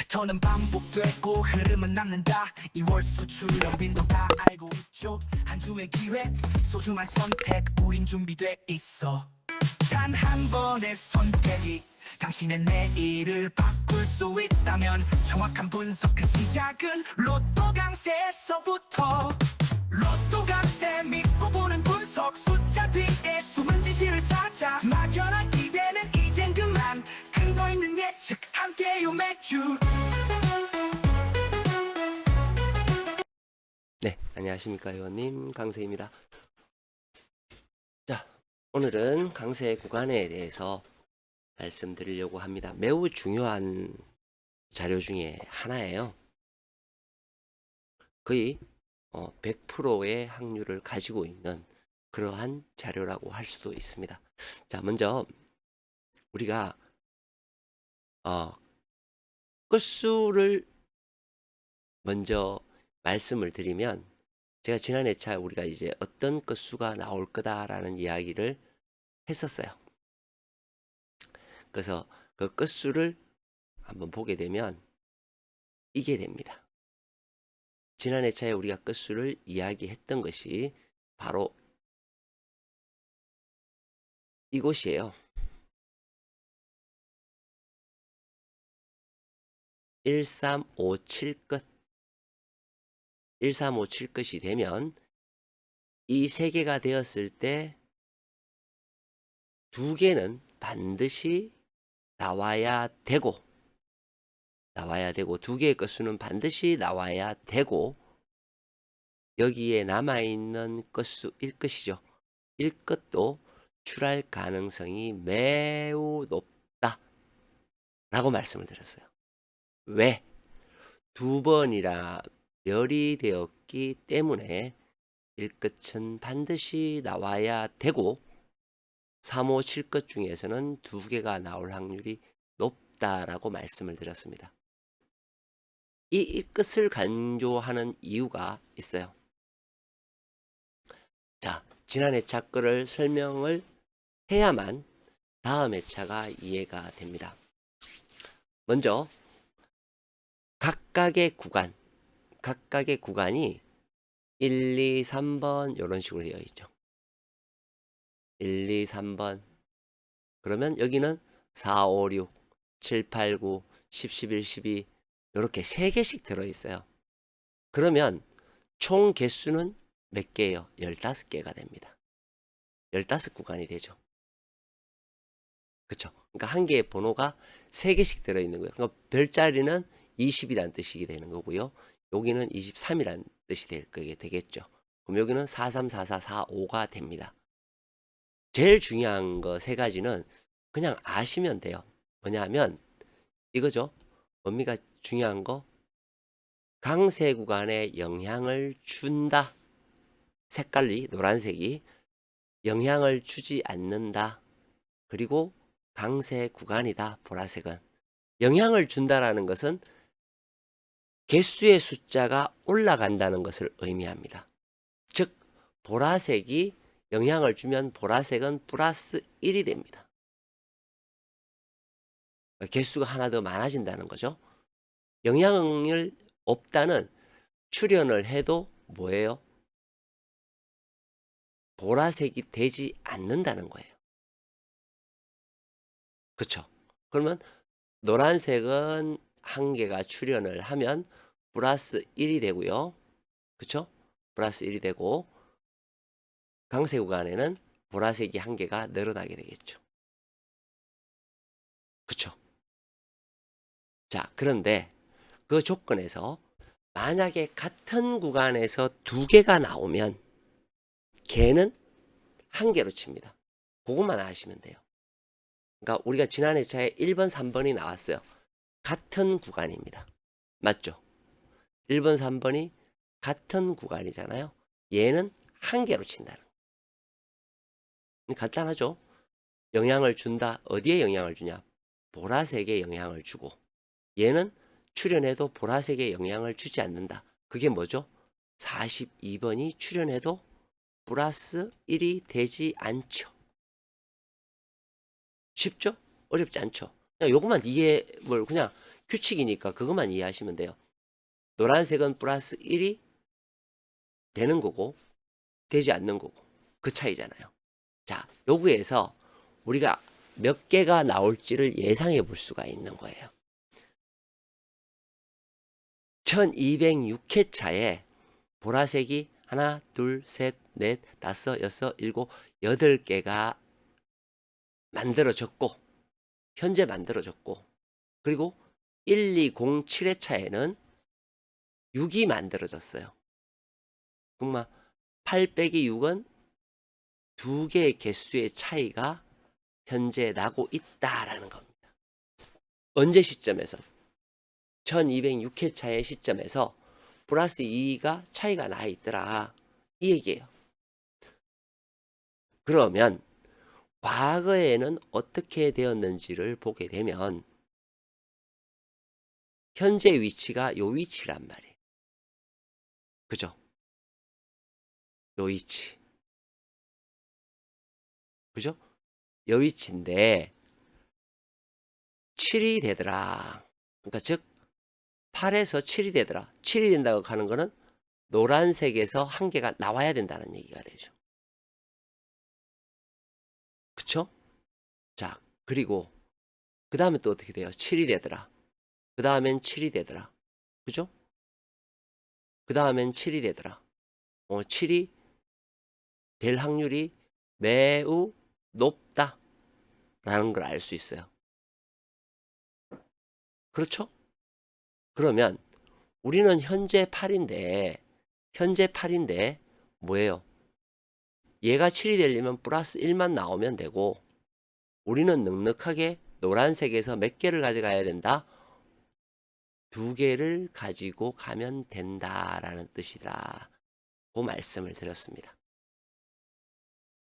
패턴은 반복되고 흐름은 남는다. 2월 수출형 빈도 다 알고 있죠. 한 주의 기회, 소중한 선택, 우린 준비돼 있어. 단 한 번의 선택이 당신의 내일을 바꿀 수 있다면 정확한 분석 그 시작은 로또 강세에서부터. 로또 강세 믿고 보는 분석, 숫자 뒤에 숨은 진실을 찾아. 막연한 기대는 이젠 그만, 근거 있는 예측 함께요 매주. 네, 안녕하십니까 회원님 강세입니다. 자, 오늘은 강세 구간에 대해서 말씀드리려고 합니다. 매우 중요한 자료 중에 하나예요. 거의 100%의 확률을 가지고 있는 그러한 자료라고 할 수도 있습니다. 자, 먼저 우리가 끝수를 먼저 말씀을 드리면, 제가 지난 회차에 우리가 이제 어떤 끝수가 나올 거다라는 이야기를 했었어요. 그래서 그 끝수를 한번 보게 되면 이게 됩니다. 지난 회차에 우리가 끝수를 이야기했던 것이 바로 이곳이에요. 1357 끝. 1357 끝이 되면 이 세 개가 되었을 때 두 개는 반드시 나와야 되고 두 개의 끝수는 반드시 나와야 되고, 여기에 남아있는 끝수 1끝이죠. 1끝도 출할 가능성이 매우 높다 라고 말씀을 드렸어요. 왜? 두 번이라 멸이 되었기 때문에 1끝은 반드시 나와야 되고 3, 5, 7끝 중에서는 두 개가 나올 확률이 높다라고 말씀을 드렸습니다. 이 끝을 강조하는 이유가 있어요. 자, 지난 회차 거를 설명을 해야만 다음 회차가 이해가 됩니다. 먼저 각각의 구간이 1, 2, 3번 이런 식으로 되어 있죠. 1, 2, 3번. 그러면 여기는 4, 5, 6, 7, 8, 9, 10, 11, 12 이렇게 3개씩 들어있어요. 그러면 총 개수는 몇 개예요? 15개가 됩니다. 15구간이 되죠. 그렇죠? 그러니까 한 개의 번호가 3개씩 들어있는 거예요. 그러니까 별자리는 20이라는 뜻이 되는 거고요. 여기는 23이라는 뜻이 되겠죠. 그럼 여기는 43, 44, 45가 됩니다. 제일 중요한 거 3가지는 그냥 아시면 돼요. 뭐냐 하면 이거죠. 뭡니까 중요한 거? 강세 구간에 영향을 준다. 색깔이 노란색이 영향을 주지 않는다. 그리고 강세 구간이다. 보라색은 영향을 준다라는 것은 개수의 숫자가 올라간다는 것을 의미합니다. 즉 보라색이 영향을 주면 보라색은 플러스 1이 됩니다. 개수가 하나 더 많아진다는 거죠. 영향을 없다는 출현을 해도 뭐예요? 보라색이 되지 않는다는 거예요. 그렇죠? 그러면 노란색은 한 개가 출현을 하면 플러스 1이 되고요. 그렇죠? 플러스 1이 되고 강세 구간에는 보라색이 한 개가 늘어나게 되겠죠. 그렇죠? 자, 그런데 그 조건에서 만약에 같은 구간에서 두 개가 나오면 걔는 한 개로 칩니다. 그것만 아시면 돼요. 그러니까 우리가 지난 회차에 1번, 3번이 나왔어요. 같은 구간입니다. 맞죠? 1번, 3번이 같은 구간이잖아요. 얘는 한 개로 친다는 거예요. 간단하죠? 영향을 준다. 어디에 영향을 주냐? 보라색에 영향을 주고, 얘는 출현해도 보라색에 영향을 주지 않는다. 그게 뭐죠? 42번이 출현해도 플러스 1이 되지 않죠. 쉽죠? 어렵지 않죠? 그냥 요것만 그냥 규칙이니까 그것만 이해하시면 돼요. 노란색은 플러스 1이 되는 거고 되지 않는 거고 그 차이잖아요. 자, 여기에서 우리가 몇 개가 나올지를 예상해 볼 수가 있는 거예요. 1206회차에 보라색이 하나, 둘, 셋, 넷, 다섯, 여섯, 일곱, 8개가 만들어졌고 현재 만들어졌고 그리고 1207회차에는 6이 만들어졌어요. 그러면 8 빼기 6은 2개의 개수의 차이가 현재 나고 있다라는 겁니다. 언제 시점에서? 1206회차의 시점에서 플러스 2가 차이가 나 있더라. 이 얘기예요. 그러면 과거에는 어떻게 되었는지를 보게 되면 현재 위치가 요 위치란 말이에요. 그죠? 요 위치. 그죠? 요 위치인데 7이 되더라. 그러니까 즉 8에서 7이 되더라. 7이 된다고 하는 거는 노란색에서 한 개가 나와야 된다는 얘기가 되죠. 그쵸? 자, 그리고 그 다음에 또 어떻게 돼요? 7이 되더라. 그 다음엔 7이 되더라. 그죠? 그 다음엔 7이 되더라. 7이 될 확률이 매우 높다. 라는 걸 알 수 있어요. 그렇죠? 그러면 우리는 현재 8인데 뭐예요? 얘가 7이 되려면 플러스 1만 나오면 되고 우리는 넉넉하게 노란색에서 몇 개를 가져가야 된다? 2개를 가지고 가면 된다라는 뜻이다. 고 말씀을 드렸습니다.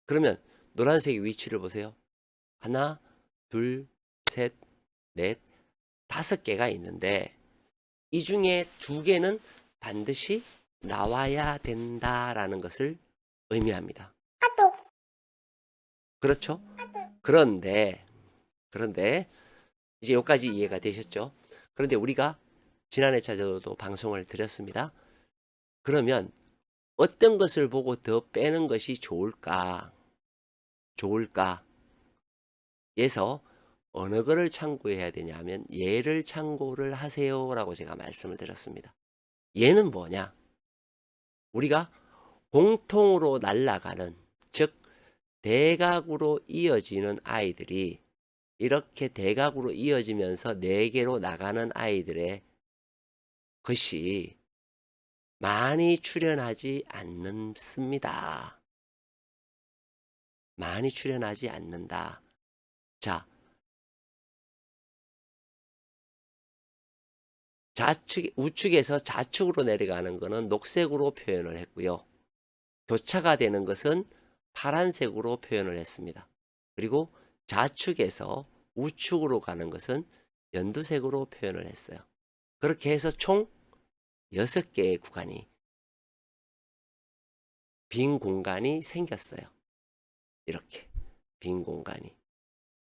그러면 노란색의 위치를 보세요. 하나, 둘, 셋, 넷, 5개가 있는데 이 중에 2개는 반드시 나와야 된다라는 것을 의미합니다. 그렇죠? 그런데 이제 여기까지 이해가 되셨죠? 그런데 우리가 지난 회차에서도 방송을 드렸습니다. 그러면 어떤 것을 보고 더 빼는 것이 좋을까? 에서 어느 거를 참고해야 되냐면 얘를 참고를 하세요라고 제가 말씀을 드렸습니다. 얘는 뭐냐? 우리가 공통으로 날아가는 즉 대각으로 이어지는 아이들이 이렇게 대각으로 이어지면서 4개로 나가는 아이들의 것이 많이 출현하지 않습니다. 많이 출현하지 않는다. 자, 우측에서 좌측으로 내려가는 것은 녹색으로 표현을 했고요. 교차가 되는 것은 파란색으로 표현을 했습니다. 그리고 좌측에서 우측으로 가는 것은 연두색으로 표현을 했어요. 그렇게 해서 총 6개의 구간이 빈 공간이 생겼어요. 이렇게 빈 공간이.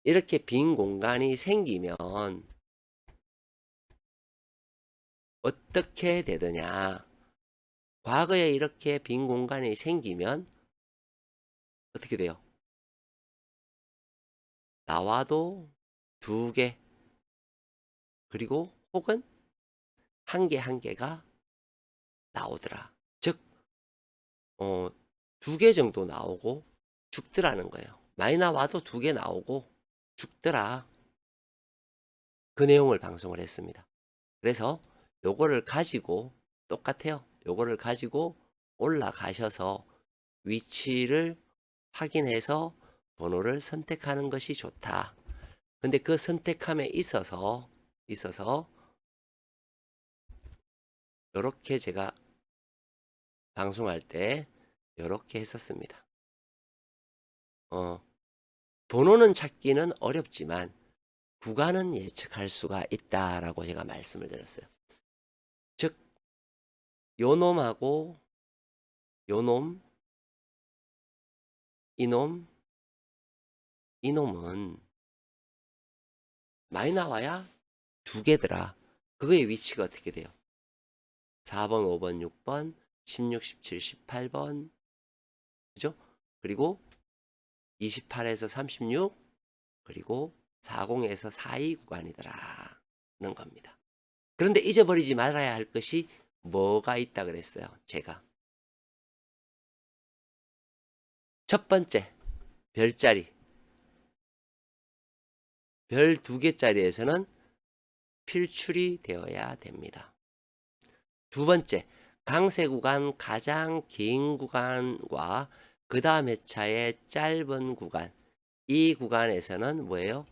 이렇게 빈 공간이 생기면 어떻게 되느냐? 과거에 이렇게 빈 공간이 생기면 어떻게 돼요? 나와도 2개 그리고 혹은 한 개가 나오더라. 즉 2개 정도 나오고 죽더라는 거예요. 많이 나와도 2개 나오고 죽더라. 그 내용을 방송을 했습니다. 그래서 요거를 가지고 똑같아요. 요거를 가지고 올라가셔서 위치를 확인해서 번호를 선택하는 것이 좋다. 근데 그 선택함에 있어서 요렇게 제가 방송할 때 요렇게 했었습니다. 번호는 찾기는 어렵지만 구간은 예측할 수가 있다라고 제가 말씀을 드렸어요. 즉 요놈하고 요놈 이놈은 많이 나와야 2개더라. 그거의 위치가 어떻게 돼요? 4번, 5번, 6번, 16, 17, 18번. 그죠? 그리고 28에서 36, 그리고 40에서 42 구간이더라는 겁니다. 그런데 잊어버리지 말아야 할 것이 뭐가 있다 그랬어요? 제가. 첫 번째, 별자리. 별 2개짜리에서는 필출이 되어야 됩니다. 두 번째, 강세 구간 가장 긴 구간과 그 다음 회차의 짧은 구간, 이 구간에서는 뭐예요?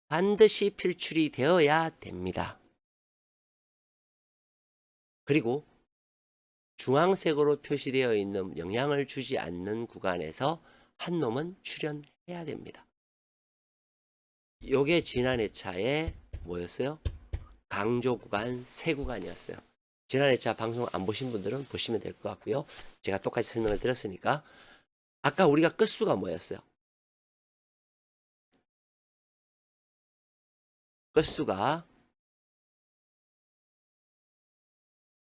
반드시 필출이 되어야 됩니다. 그리고 중앙색으로 표시되어 있는 영향을 주지 않는 구간에서 한 놈은 출현해야 됩니다. 요게 지난 회차에 뭐였어요? 강조 구간 3구간이었어요. 지난 회차 방송 안 보신 분들은 보시면 될 것 같고요. 제가 똑같이 설명을 드렸으니까. 아까 우리가 끝수가 뭐였어요? 끝수가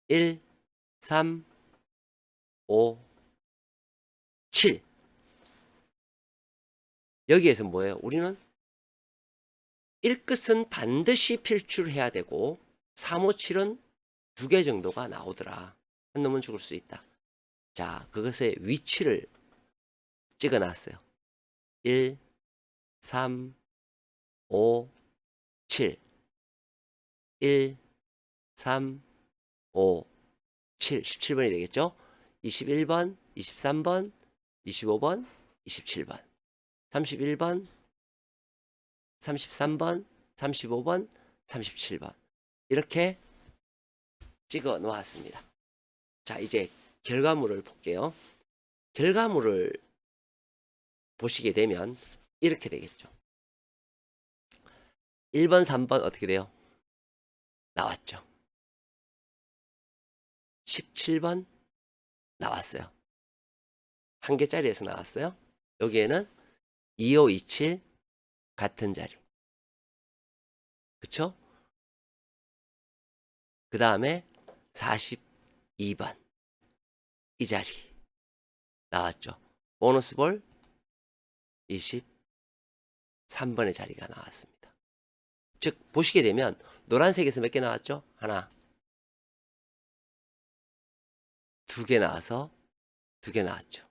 1, 3, 5, 7. 여기에서 뭐예요? 우리는 1끝은 반드시 필출해야 되고 3, 5, 7은 2개 정도가 나오더라. 한 놈은 죽을 수 있다. 자, 그것의 위치를 찍어놨어요. 1, 3, 5, 7. 1, 3, 5, 7. 17번이 되겠죠? 21번, 23번, 25번, 27번, 31번, 33번, 35번, 37번. 이렇게 찍어 놓았습니다. 자, 이제 결과물을 볼게요. 결과물을 보시게 되면 이렇게 되겠죠. 1번, 3번 어떻게 돼요? 나왔죠. 17번 나왔어요. 한 개짜리에서 나왔어요. 여기에는 25, 27 같은 자리. 그쵸? 그 다음에 42번 이 자리 나왔죠. 보너스 볼 23번의 자리가 나왔습니다. 즉 보시게 되면 노란색에서 몇 개 나왔죠? 하나, 2개 나와서 2개 나왔죠.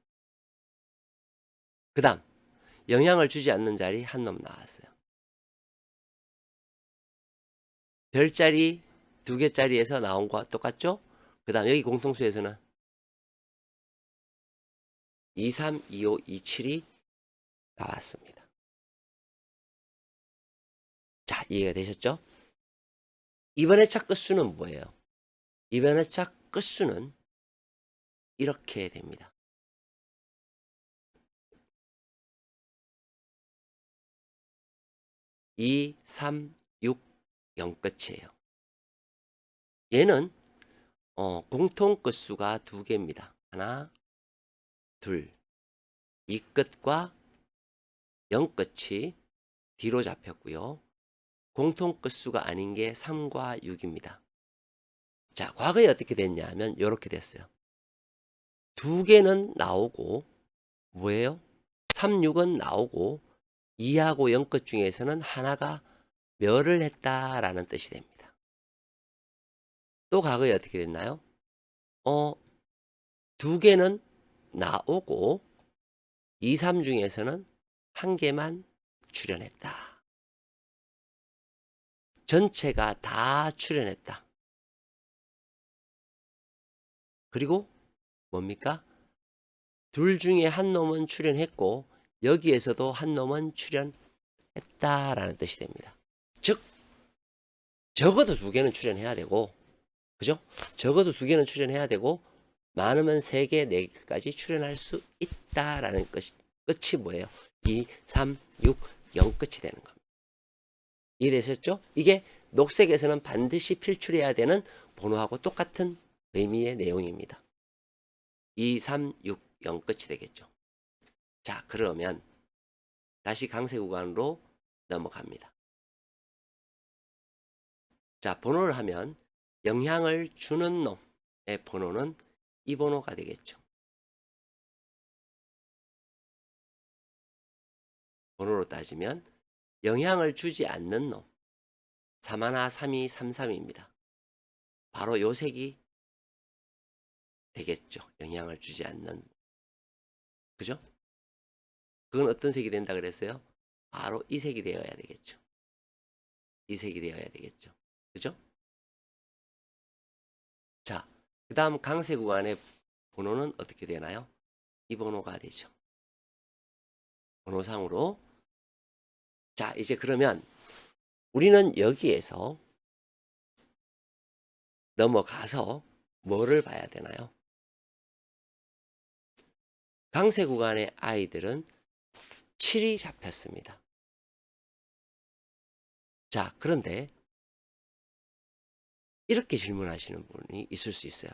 그 다음 영향을 주지 않는 자리 한 놈 나왔어요. 별자리 2개짜리에서 나온 거와 똑같죠? 그 다음 여기 공통수에서는 23, 25, 27이 나왔습니다. 자, 이해가 되셨죠? 이번 회차 끝수는 뭐예요? 이번 회차 끝수는 이렇게 됩니다. 2, 3, 6, 0 끝이에요. 얘는 공통 끝수가 2개입니다. 하나, 둘. 이 끝과 0 끝이 뒤로 잡혔고요. 공통 끝수가 아닌 게 3과 6입니다. 자, 과거에 어떻게 됐냐 하면 이렇게 됐어요. 2개는 나오고 뭐예요? 3, 6은 나오고 2하고 0 끝 중에서는 하나가 멸을 했다라는 뜻이 됩니다. 또 과거에 어떻게 됐나요? 2개는 나오고 2, 3 중에서는 한 개만 출현했다. 전체가 다 출현했다. 그리고 뭡니까? 둘 중에 한 놈은 출현했고 여기에서도 한 놈은 출현했다라는 뜻이 됩니다. 즉 적어도 2개는 출현해야 되고, 그죠? 적어도 2개는 출현해야 되고 많으면 3개, 4개까지 출현할 수 있다라는 끝이 뭐예요? 2, 3, 6, 0 끝이 되는 겁니다. 이해되셨죠? 이게 녹색에서는 반드시 필출해야 되는 번호하고 똑같은 의미의 내용입니다. 2, 3, 6, 0 끝이 되겠죠. 자, 그러면 다시 강세 구간으로 넘어갑니다. 자, 번호를 하면 영향을 주는 놈의 번호는 이 번호가 되겠죠. 번호로 따지면 영향을 주지 않는 놈 313233입니다. 바로 요 색이 되겠죠. 영향을 주지 않는. 그죠? 그건 어떤 색이 된다 그랬어요? 바로 이 색이 되어야 되겠죠. 이 색이 되어야 되겠죠. 그죠? 자, 그 다음 강세 구간의 번호는 어떻게 되나요? 이 번호가 되죠. 번호상으로. 자, 이제 그러면 우리는 여기에서 넘어가서 뭐를 봐야 되나요? 강세 구간의 아이들은 7이 잡혔습니다. 자, 그런데 이렇게 질문하시는 분이 있을 수 있어요.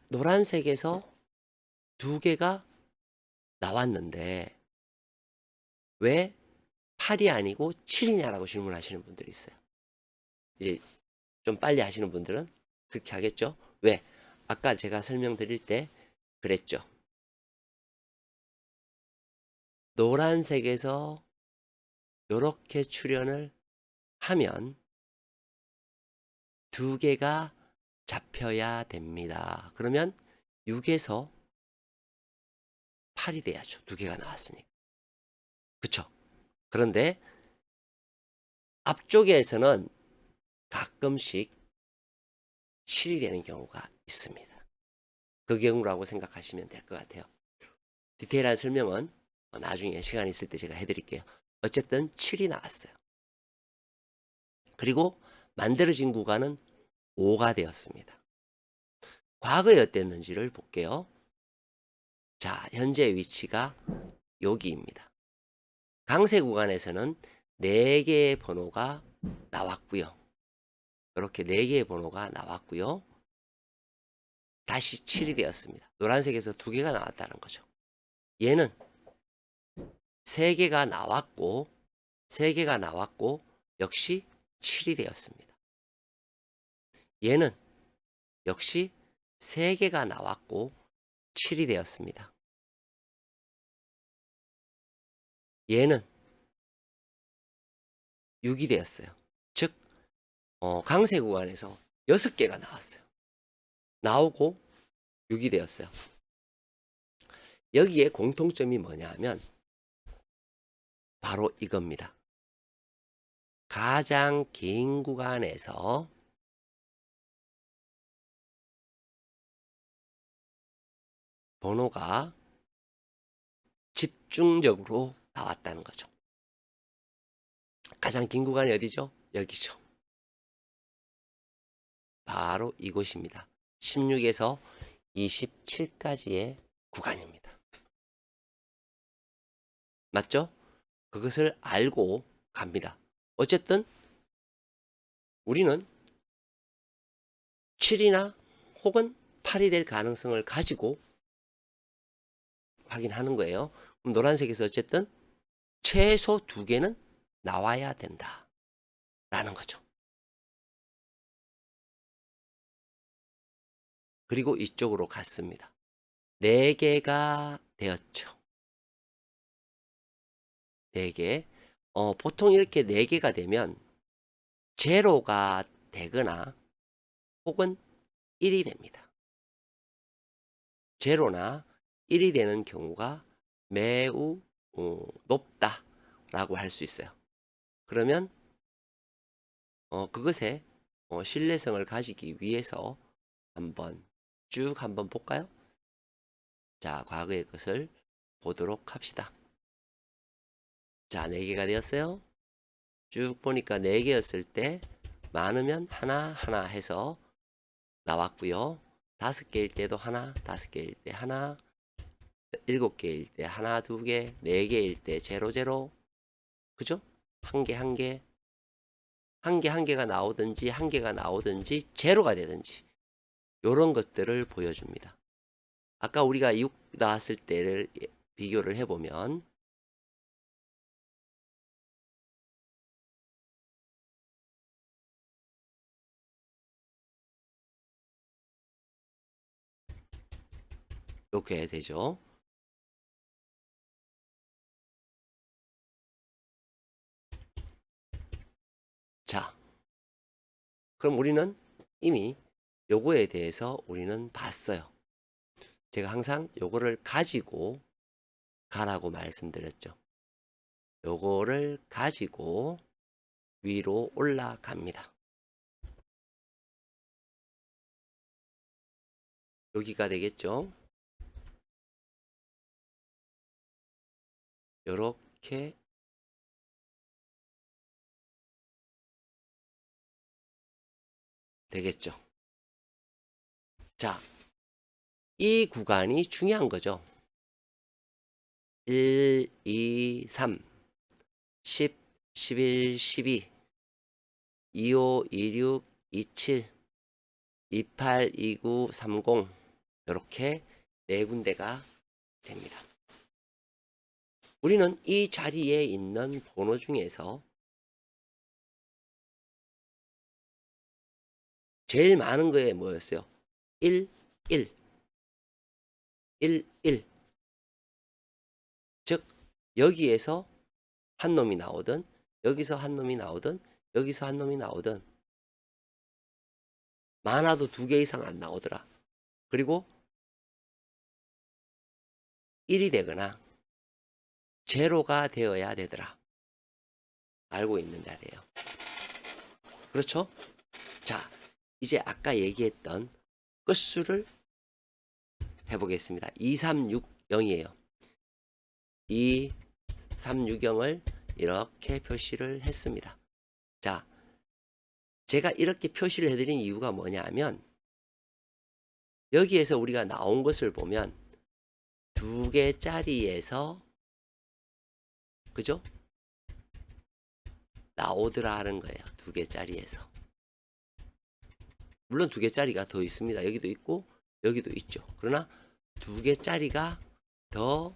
노란색에서 2개가 나왔는데 왜 8이 아니고 7이냐라고 질문하시는 분들이 있어요. 이제 좀 빨리 하시는 분들은 그렇게 하겠죠. 왜? 아까 제가 설명드릴 때 그랬죠. 노란색에서 이렇게 출현을 하면 2개가 잡혀야 됩니다. 그러면 6에서 8이 돼야죠. 2개가 나왔으니까. 그쵸? 그런데 앞쪽에서는 가끔씩 실이 되는 경우가 있습니다. 그 경우라고 생각하시면 될 것 같아요. 디테일한 설명은 나중에 시간 있을 때 제가 해드릴게요. 어쨌든 7이 나왔어요. 그리고 만들어진 구간은 5가 되었습니다. 과거에 어땠는지를 볼게요. 자, 현재 위치가 여기입니다. 강세 구간에서는 4개의 번호가 나왔고요. 이렇게 4개의 번호가 나왔고요. 다시 7이 되었습니다. 노란색에서 2개가 나왔다는 거죠. 얘는 3개가 나왔고 3개가 나왔고 역시 7이 되었습니다. 얘는 역시 3개가 나왔고 7이 되었습니다. 얘는 6이 되었어요. 즉 강세 구간에서 6개가 나왔어요. 나오고 6이 되었어요. 여기에 공통점이 뭐냐 하면 바로 이겁니다. 가장 긴 구간에서 번호가 집중적으로 나왔다는 거죠. 가장 긴 구간이 어디죠? 여기죠. 바로 이곳입니다. 16에서 27까지의 구간입니다. 맞죠? 그것을 알고 갑니다. 어쨌든 우리는 7이나 혹은 8이 될 가능성을 가지고 확인하는 거예요. 그럼 노란색에서 어쨌든 최소 2개는 나와야 된다 라는 거죠. 그리고 이쪽으로 갔습니다. 4개가 되었죠. 4개. 보통 이렇게 4개가 되면 제로가 되거나 혹은 1이 됩니다. 제로나 1이 되는 경우가 매우 높다라고 할 수 있어요. 그러면 그것에 신뢰성을 가지기 위해서 한번 볼까요? 자, 과거의 것을 보도록 합시다. 자, 4개가 되었어요. 쭉 보니까 4개였을 때 많으면 하나 해서 나왔고요. 5개일 때도 하나, 5개일 때 하나, 7개일 때 하나, 2개, 4개일 때 0, 그죠? 한 개, 한 개가 나오든지 한 개가 나오든지 제로가 되든지 이런 것들을 보여줍니다. 아까 우리가 6 나왔을 때를 비교를 해보면 이렇게 되죠. 자, 그럼 우리는 이미 요거에 대해서 우리는 봤어요. 제가 항상 요거를 가지고 가라고 말씀드렸죠. 요거를 가지고 위로 올라갑니다. 여기가 되겠죠. 요렇게 되겠죠. 자, 이 구간이 중요한 거죠. 1, 2, 3, 10, 11, 12, 25, 26, 27, 28, 29, 30 이렇게 네 군데가 됩니다. 우리는 이 자리에 있는 번호 중에서 제일 많은 거에 뭐였어요? 1, 1, 1, 1. 즉 여기에서 한 놈이 나오든 여기서 한 놈이 나오든 여기서 한 놈이 나오든 많아도 2개 이상 안 나오더라. 그리고 1이 되거나 제로가 되어야 되더라. 알고 있는 자리예요. 그렇죠? 자, 이제 아까 얘기했던 끝수를 해보겠습니다. 2360이에요. 2360을 이렇게 표시를 했습니다. 자, 제가 이렇게 표시를 해드린 이유가 뭐냐면 여기에서 우리가 나온 것을 보면 2개짜리에서 그죠? 나오더라 하는 거예요. 2개짜리에서. 물론 2개짜리가 더 있습니다. 여기도 있고 여기도 있죠. 그러나 2개짜리가 더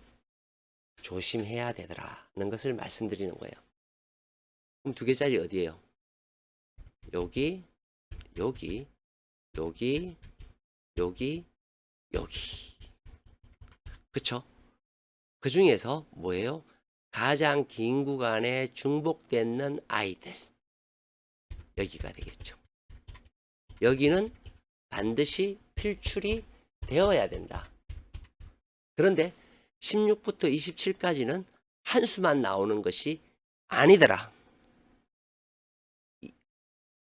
조심해야 되더라는 것을 말씀드리는 거예요. 그럼 2개짜리 어디예요? 여기, 여기, 여기, 여기, 여기. 그쵸? 그 중에서 뭐예요? 가장 긴 구간에 중복되는 아이들. 여기가 되겠죠. 여기는 반드시 필출이 되어야 된다. 그런데 16부터 27까지는 한 수만 나오는 것이 아니더라.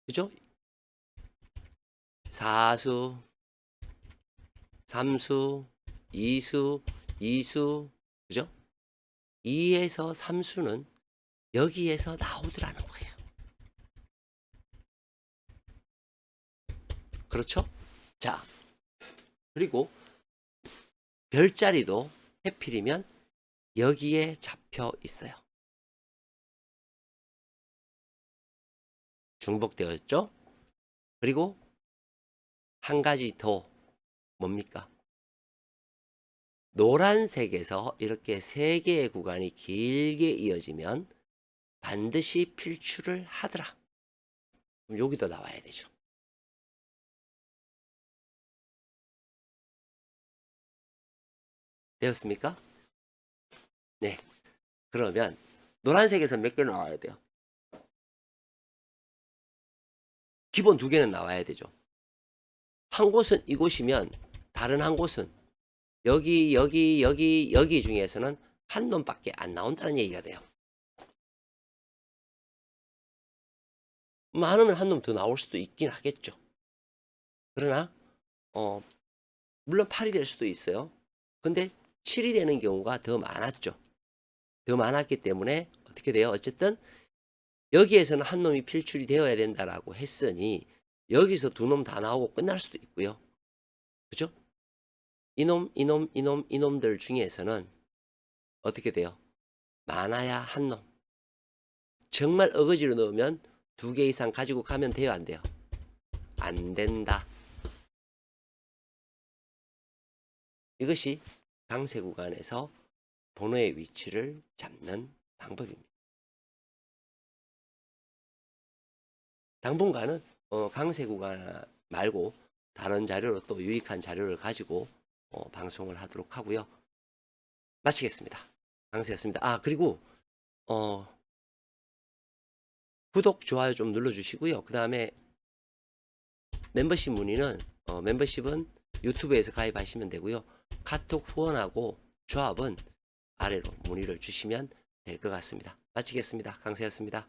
그죠? 4수, 3수, 2수, 2수, 그죠? 2에서 3수는 여기에서 나오더라는 거예요. 그렇죠? 자, 그리고 별자리도 해필이면 여기에 잡혀 있어요. 중복되었죠? 그리고 한 가지 더 뭡니까? 노란색에서 이렇게 3개의 구간이 길게 이어지면 반드시 필출을 하더라. 그럼 여기도 나와야 되죠. 되었습니까? 네. 그러면 노란색에서 몇 개 나와야 돼요? 기본 2개는 나와야 되죠. 한 곳은 이곳이면 다른 한 곳은 여기, 여기, 여기, 여기 중에서는 한 놈밖에 안 나온다는 얘기가 돼요. 많으면 한 놈 더 나올 수도 있긴 하겠죠. 그러나 물론 8이 될 수도 있어요. 근데 7이 되는 경우가 더 많았죠. 더 많았기 때문에 어떻게 돼요? 어쨌든 여기에서는 한 놈이 필출이 되어야 된다라고 했으니 여기서 2놈 다 나오고 끝날 수도 있고요. 그죠? 이놈, 이놈, 이놈, 이놈들 중에서는 어떻게 돼요? 많아야 한 놈. 정말 어거지로 넣으면 2개 이상 가지고 가면 돼요, 안 돼요? 안 된다. 이것이 강세 구간에서 번호의 위치를 잡는 방법입니다. 당분간은 강세 구간 말고 다른 자료로 또 유익한 자료를 가지고 방송을 하도록 하고요. 마치겠습니다. 강세였습니다. 그리고 구독, 좋아요 좀 눌러주시고요. 그 다음에 멤버십 문의는 멤버십은 유튜브에서 가입하시면 되고요. 카톡 후원하고 조합은 아래로 문의를 주시면 될 것 같습니다. 마치겠습니다. 강세였습니다.